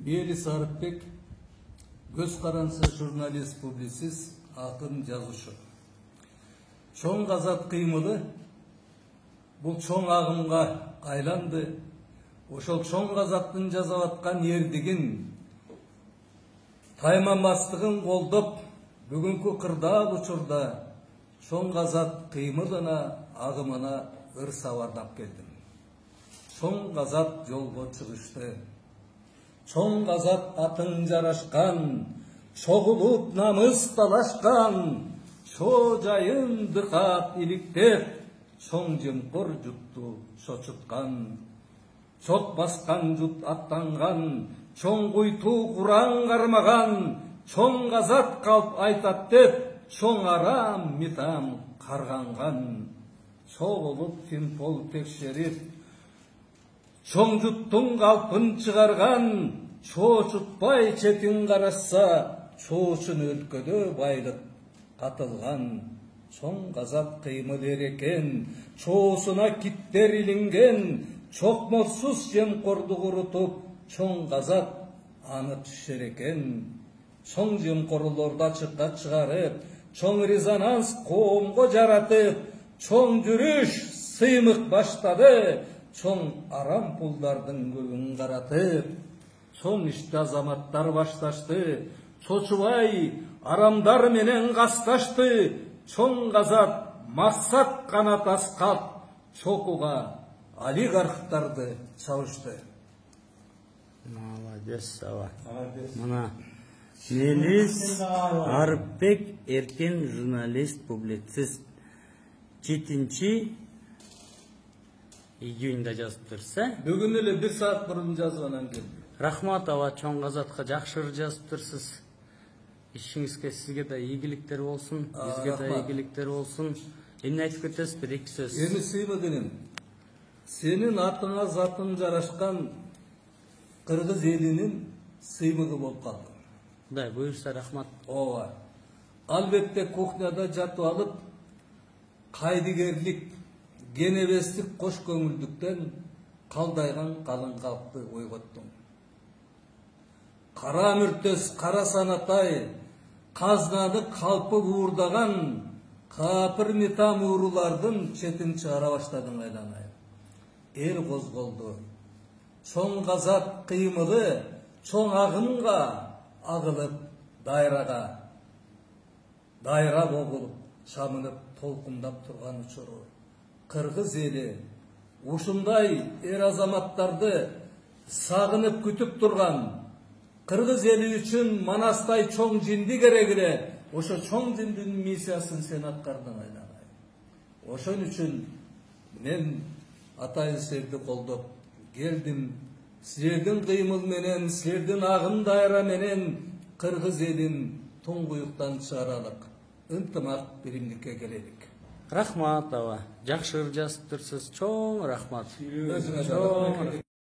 Мелис Арыпбек көз карансы журналист, публицист, акын, жазушы. Чоң Казат кыймылы бул чоң агымга айланды. Ошол чоң Казаттын жасап аткан эрдигин, тайманбастыгын колдоп, бүгүнкү кырдаал учурда чоң Казат кыймылына, агымына ыр сабардап келдим. Чоң Казат жолго чыгышты. Чоң Казат атың жарашкан, чогулуп намыс талашкан, чоо жайын дыкап иликтеп, чоң жемкор жутту чочуткан. Чок баскан жут аттанган, чоң куйтуу кураң кармаган, чоң Казат калп айтат деп, чоң арам митам карганган. Чогулуп финпол текшерип, чоң жуттун калпын чыгарган, чоочутпай четин карашса, чоочун өлкөдө байлык катылган. Чоң Казат кыймыл эрекен, чоосуна киттер илинген, чокмосуз жемкордук урутуп, чоң Казат аны түшөр экен. Чоң жемкорлорду ачыкка чыгарып, чоң резонанс коомго жаратып, чоң жүрүш сыймык баштады, чоң арам пулдардын көбүн каратып. Чоң ишти азаматтар башташты, чочубай арамдар менен касташты. Чоң Казат максат канат аскап, чокуга олигархтарды чабышты. Молодец, Сава. Мына Мелис Арыпбек, эркен журналист, публицист. 7 июньда жазып турса. Бүгүн эле 1 саат мурун жазганан келди. Рахмат Ава, чоң Казатка жакшы жазып турсуз. İşinizге sizге да ийгиликтер болсун, бизге да ийгиликтер болсун. Эмне айтып кетесиз, бир эки сөз. Эми сыймыгынын, сенин атыңа затың жарашкан кыргыз элинин сыймыгы болуп калды. Да, буюрса рахмат. Ооба. Албетте кухняда жатып алып, кайдыгерлик, генебестик, кош көңүлдүктөн калдайган калың калпты ойготтуң. Кара мүртөс, кара санатай, казнаны калпы уурдаган, капыр митам уурулардын четин чыгара баштадың айланай. Эл козголду. Чоң Казат кыймылы чоң агымга агылып, дайра болуп, чамынып, толкундап турган учуру. Кыргыз эли ушундай эр азаматтарды сагынып күтүп турган. Кыргыз эли үчүн манастай чоң жинди керек эле. Ошо чоң жиндин миссиясын сен аткардың айланай. Ошон үчүн мен атайын силерди колдоп келдим. Силердин кыймыл менен, силердин агым дайра менен кыргыз элин туңгуюктан чыгаралык. Ынтымак биримдикке келелик. Рахмат Ава. Жакшы жазып турсуз. Чоң рахмат. Өзүңө